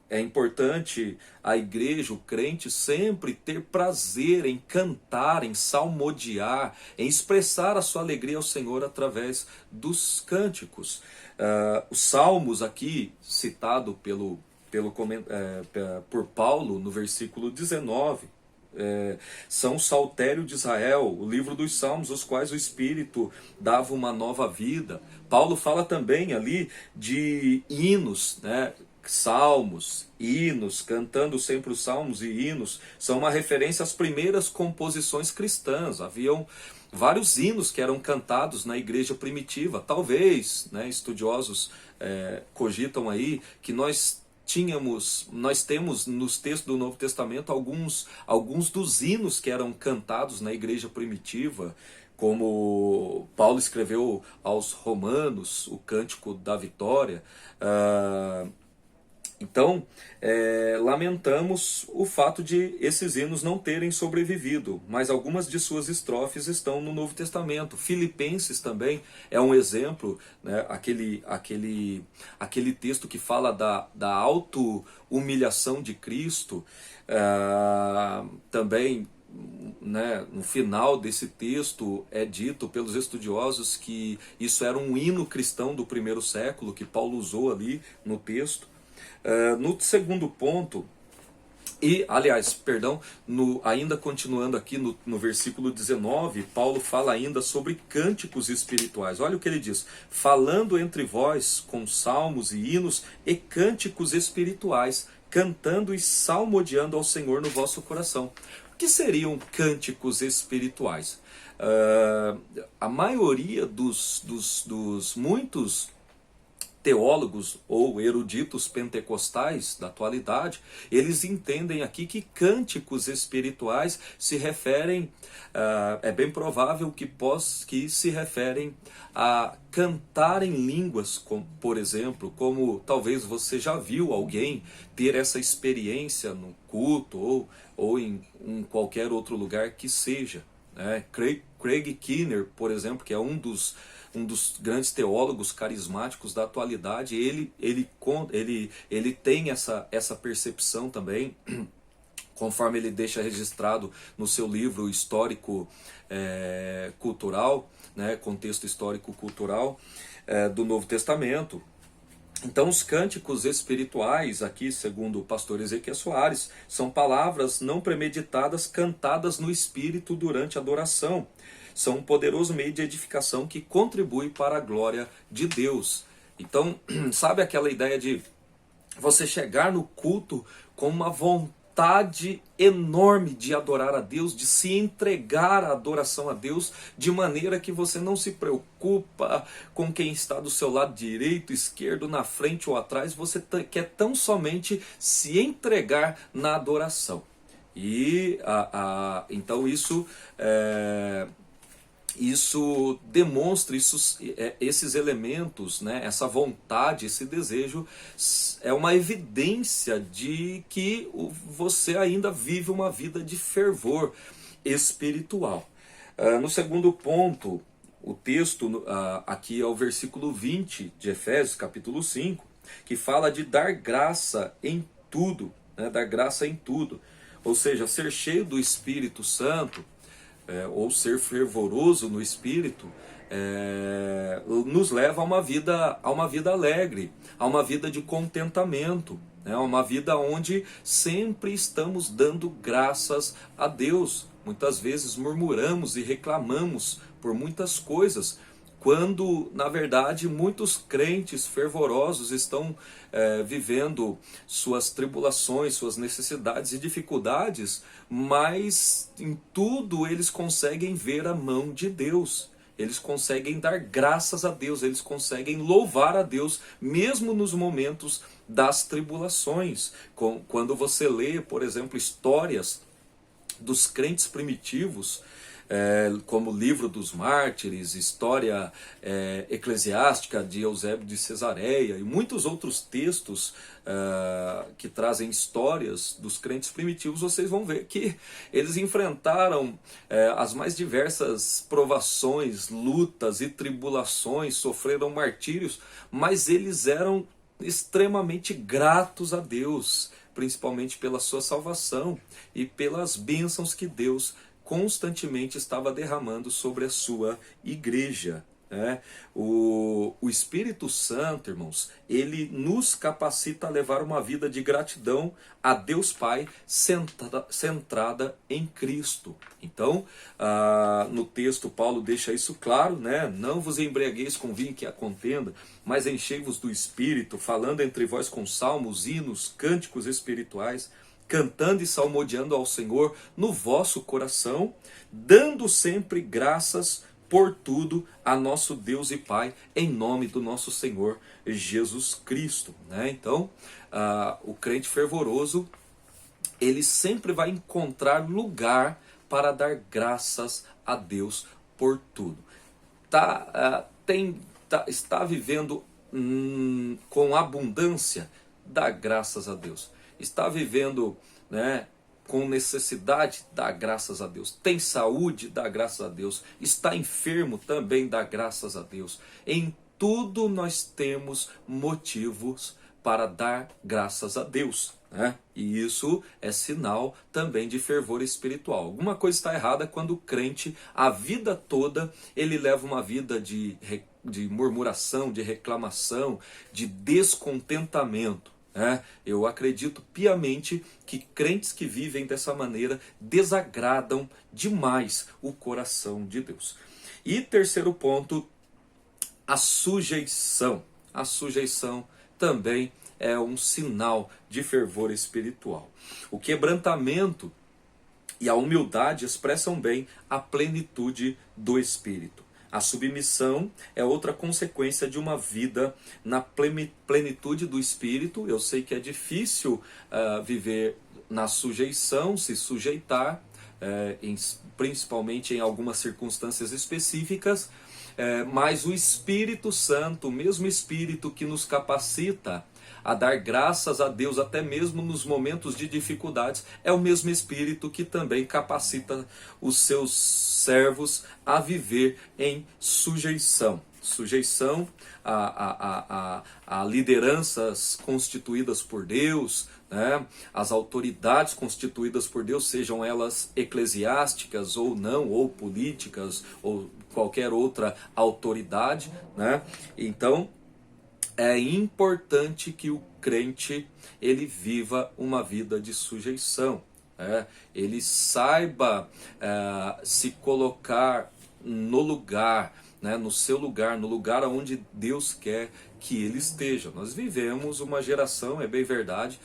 é importante a igreja, o crente, sempre ter prazer em cantar, em salmodiar, em expressar a sua alegria ao Senhor através dos cânticos. Os salmos aqui, citado por Paulo no versículo 19, são o saltério de Israel, o livro dos salmos, os quais o Espírito dava uma nova vida. Paulo fala também ali de hinos, né? Salmos, hinos, cantando sempre os salmos e hinos, são uma referência às primeiras composições cristãs. Haviam vários hinos que eram cantados na igreja primitiva. Talvez, né, estudiosos cogitam aí que nós temos nos textos do Novo Testamento alguns dos hinos que eram cantados na igreja primitiva, como Paulo escreveu aos Romanos, o Cântico da Vitória. Então, lamentamos o fato de esses hinos não terem sobrevivido, mas algumas de suas estrofes estão no Novo Testamento. Filipenses também é um exemplo, né? Aquele texto que fala da auto-humilhação de Cristo, também, né, no final desse texto é dito pelos estudiosos que isso era um hino cristão do primeiro século, que Paulo usou ali no texto. No segundo ponto, ainda continuando aqui no versículo 19, Paulo fala ainda sobre cânticos espirituais. Olha o que ele diz: falando entre vós com salmos e hinos e cânticos espirituais, cantando e salmodiando ao Senhor no vosso coração. O que seriam cânticos espirituais? A maioria dos muitos teólogos ou eruditos pentecostais da atualidade, eles entendem aqui que cânticos espirituais se referem, é bem provável que se referem a cantar em línguas, por exemplo, como talvez você já viu alguém ter essa experiência no culto ou em qualquer outro lugar que seja. Craig Keener, por exemplo, que é um dos grandes teólogos carismáticos da atualidade, ele tem essa percepção também, conforme ele deixa registrado no seu livro histórico cultural, né, contexto histórico cultural do Novo Testamento. Então, os cânticos espirituais, aqui, segundo o pastor Ezequiel Soares, são palavras não premeditadas cantadas no espírito durante a adoração. São um poderoso meio de edificação que contribui para a glória de Deus. Então, sabe aquela ideia de você chegar no culto com uma vontade enorme de adorar a Deus, de se entregar à adoração a Deus, de maneira que você não se preocupa com quem está do seu lado direito, esquerdo, na frente ou atrás, você quer tão somente se entregar na adoração. E então isso demonstra, esses elementos, né, essa vontade, esse desejo, é uma evidência de que você ainda vive uma vida de fervor espiritual. No segundo ponto, o texto aqui é o versículo 20 de Efésios, capítulo 5, que fala de dar graça em tudo, né, dar graça em tudo. Ou seja, ser cheio do Espírito Santo, ou ser fervoroso no Espírito, nos leva a uma vida alegre, a uma vida de contentamento, né? A uma vida onde sempre estamos dando graças a Deus. Muitas vezes murmuramos e reclamamos por muitas coisas, quando na verdade muitos crentes fervorosos estão vivendo suas tribulações, suas necessidades e dificuldades, mas em tudo eles conseguem ver a mão de Deus. Eles conseguem dar graças a Deus, eles conseguem louvar a Deus, mesmo nos momentos das tribulações. Quando você lê, por exemplo, histórias dos crentes primitivos, como o Livro dos Mártires, História Eclesiástica de Eusébio de Cesareia e muitos outros textos que trazem histórias dos crentes primitivos, vocês vão ver que eles enfrentaram as mais diversas provações, lutas e tribulações, sofreram martírios, mas eles eram extremamente gratos a Deus, principalmente pela sua salvação e pelas bênçãos que Deus constantemente estava derramando sobre a sua igreja. Né? O Espírito Santo, irmãos, ele nos capacita a levar uma vida de gratidão a Deus Pai centrada em Cristo. Então, no texto Paulo deixa isso claro, né? Não vos embriagueis com vinho que há contenda, mas enchei-vos do Espírito, falando entre vós com salmos, hinos, cânticos espirituais, cantando e salmodiando ao Senhor no vosso coração, dando sempre graças por tudo a nosso Deus e Pai, em nome do nosso Senhor Jesus Cristo. Né? Então, o crente fervoroso, ele sempre vai encontrar lugar para dar graças a Deus por tudo. Está vivendo com abundância, dá graças a Deus. Está vivendo, né, com necessidade, dá graças a Deus. Tem saúde, dá graças a Deus. Está enfermo, também dá graças a Deus. Em tudo nós temos motivos para dar graças a Deus. Né? E isso é sinal também de fervor espiritual. Alguma coisa está errada quando o crente, a vida toda, ele leva uma vida de murmuração, de reclamação, de descontentamento. Eu acredito piamente que crentes que vivem dessa maneira desagradam demais o coração de Deus. E terceiro ponto, a sujeição. A sujeição também é um sinal de fervor espiritual. O quebrantamento e a humildade expressam bem a plenitude do Espírito. A submissão é outra consequência de uma vida na plenitude do Espírito. Eu sei que é difícil viver na sujeição, se sujeitar, principalmente em algumas circunstâncias específicas, mas o Espírito Santo, o mesmo Espírito que nos capacita a dar graças a Deus até mesmo nos momentos de dificuldades, é o mesmo Espírito que também capacita os seus servos a viver em sujeição. Sujeição a lideranças constituídas por Deus, né? As autoridades constituídas por Deus, sejam elas eclesiásticas ou não, ou políticas, ou qualquer outra autoridade. Né? Então, é importante que o crente ele viva uma vida de sujeição. Ele saiba se colocar no lugar, né, no seu lugar, no lugar onde Deus quer que ele esteja. Nós vivemos uma geração, é bem verdade,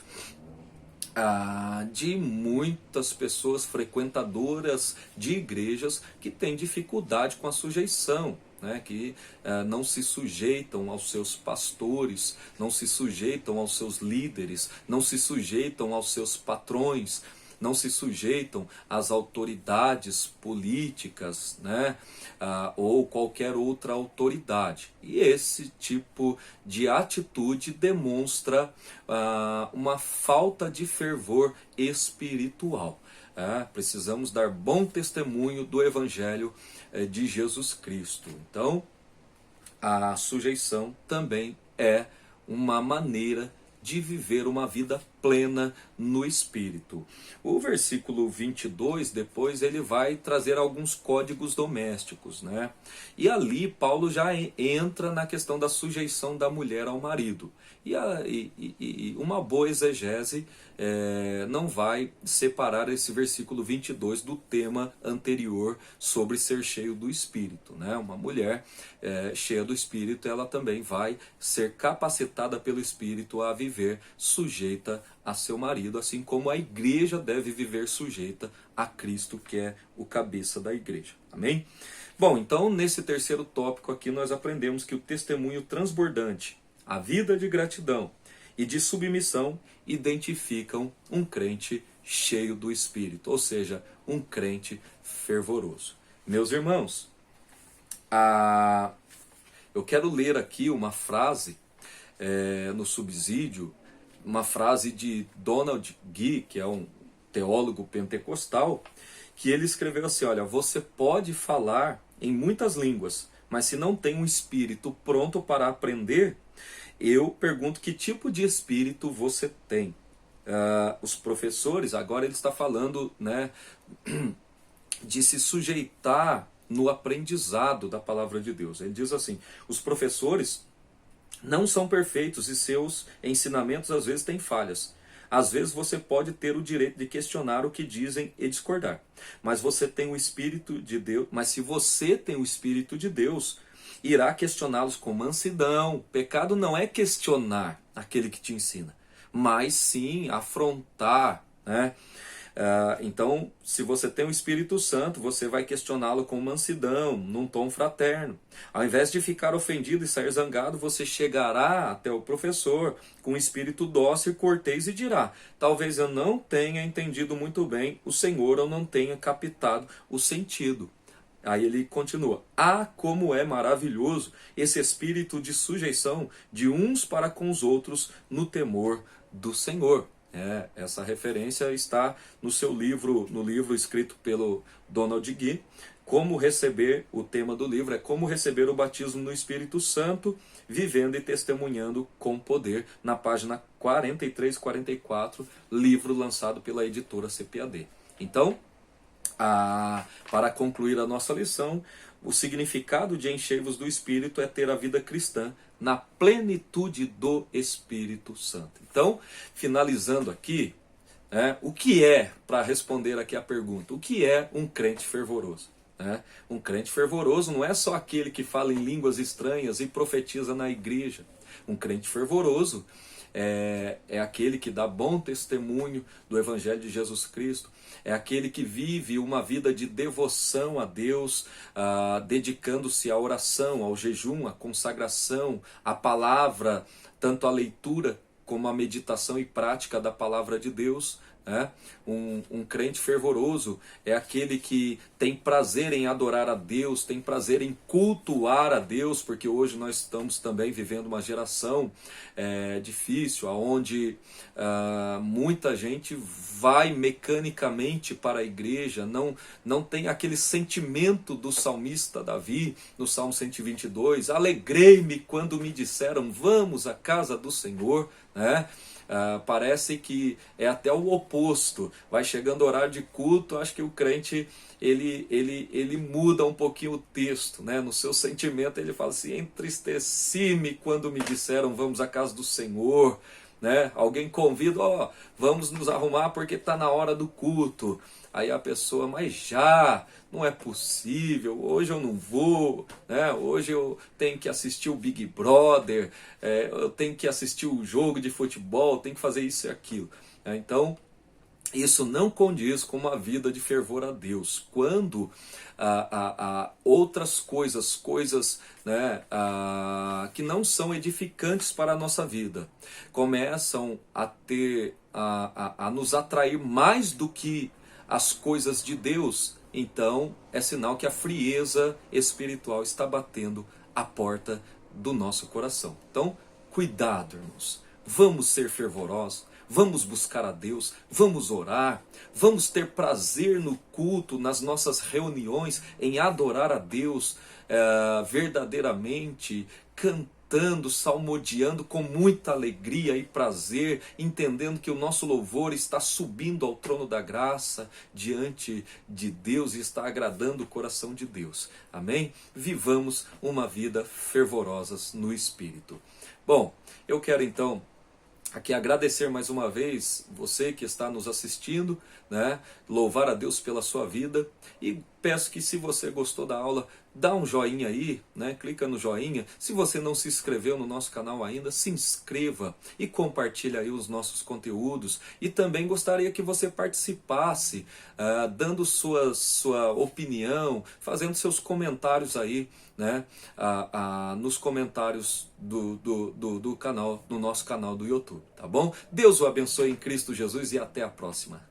de muitas pessoas frequentadoras de igrejas que têm dificuldade com a sujeição, né, que não se sujeitam aos seus pastores, não se sujeitam aos seus líderes, não se sujeitam aos seus patrões, não se sujeitam às autoridades políticas, né, ou qualquer outra autoridade. E esse tipo de atitude demonstra uma falta de fervor espiritual. Precisamos dar bom testemunho do Evangelho de Jesus Cristo. Então, a sujeição também é uma maneira de viver uma vida plena no Espírito. O versículo 22, depois, ele vai trazer alguns códigos domésticos, né? E ali Paulo já entra na questão da sujeição da mulher ao marido. E uma boa exegese não vai separar esse versículo 22 do tema anterior sobre ser cheio do Espírito, né? Uma mulher cheia do Espírito, ela também vai ser capacitada pelo Espírito a viver sujeita a seu marido, assim como a igreja deve viver sujeita a Cristo, que é o cabeça da igreja. Amém? Bom, então nesse terceiro tópico aqui nós aprendemos que o testemunho transbordante, a vida de gratidão e de submissão identificam um crente cheio do Espírito, ou seja, um crente fervoroso. Meus irmãos, eu quero ler aqui uma frase no subsídio, uma frase de Donald Gee, que é um teólogo pentecostal, que ele escreveu assim: olha, você pode falar em muitas línguas, mas se não tem um espírito pronto para aprender, eu pergunto que tipo de espírito você tem. Os professores, agora ele está falando, né, de se sujeitar no aprendizado da palavra de Deus. Ele diz assim: os professores não são perfeitos e seus ensinamentos às vezes têm falhas. Às vezes você pode ter o direito de questionar o que dizem e discordar. Mas você tem o Espírito de Deus. Mas se você tem o Espírito de Deus, irá questioná-los com mansidão. O pecado não é questionar aquele que te ensina, mas sim afrontar, né? Então, se você tem o Espírito Santo, você vai questioná-lo com mansidão, num tom fraterno. Ao invés de ficar ofendido e sair zangado, você chegará até o professor com um espírito dócil e cortês e dirá: talvez eu não tenha entendido muito bem o Senhor ou não tenha captado o sentido. Aí ele continua: como é maravilhoso esse espírito de sujeição de uns para com os outros no temor do Senhor. Essa referência está no seu livro, no livro escrito pelo Donald Gee. Como receber, o tema do livro é Como Receber o Batismo no Espírito Santo, Vivendo e Testemunhando com Poder, na página 43 e 44, livro lançado pela editora CPAD. Então, para concluir a nossa lição, o significado de enchei-vos do Espírito é ter a vida cristã na plenitude do Espírito Santo. Então, finalizando aqui, o que é, para responder aqui a pergunta, o que é um crente fervoroso? Um crente fervoroso não é só aquele que fala em línguas estranhas e profetiza na igreja. Um crente fervoroso é aquele que dá bom testemunho do Evangelho de Jesus Cristo, é aquele que vive uma vida de devoção a Deus, dedicando-se à oração, ao jejum, à consagração, à palavra, tanto a leitura como a meditação e prática da palavra de Deus. Um crente fervoroso é aquele que tem prazer em adorar a Deus, tem prazer em cultuar a Deus, porque hoje nós estamos também vivendo uma geração difícil, onde muita gente vai mecanicamente para a igreja, não tem aquele sentimento do salmista Davi, no Salmo 122, alegrei-me quando me disseram, vamos à casa do Senhor. né? Parece que é até o oposto. Vai chegando o horário de culto, acho que o crente ele muda um pouquinho o texto, né? No seu sentimento ele fala assim: entristeci-me quando me disseram vamos à casa do Senhor, né? Alguém convida, ó, vamos nos arrumar porque está na hora do culto. Aí a pessoa, mas já, não é possível, hoje eu não vou, né? Hoje eu tenho que assistir o Big Brother, eu tenho que assistir o jogo de futebol, tenho que fazer isso e aquilo. Então, isso não condiz com uma vida de fervor a Deus. Quando outras coisas né, que não são edificantes para a nossa vida, começam a nos atrair mais do que as coisas de Deus, então é sinal que a frieza espiritual está batendo a porta do nosso coração. Então, cuidado, irmãos. Vamos ser fervorosos, vamos buscar a Deus, vamos orar, vamos ter prazer no culto, nas nossas reuniões, em adorar a Deus verdadeiramente, cantando, salmodiando com muita alegria e prazer, entendendo que o nosso louvor está subindo ao trono da graça diante de Deus e está agradando o coração de Deus. Amém? Vivamos uma vida fervorosa no Espírito. Bom, eu quero então aqui agradecer mais uma vez você que está nos assistindo, né? Louvar a Deus pela sua vida e peço que, se você gostou da aula, dá um joinha aí, né? Clica no joinha. Se você não se inscreveu no nosso canal ainda, se inscreva e compartilhe aí os nossos conteúdos. E também gostaria que você participasse, dando sua opinião, fazendo seus comentários aí, né? Nos comentários do canal, no nosso canal do YouTube, tá bom? Deus o abençoe em Cristo Jesus e até a próxima.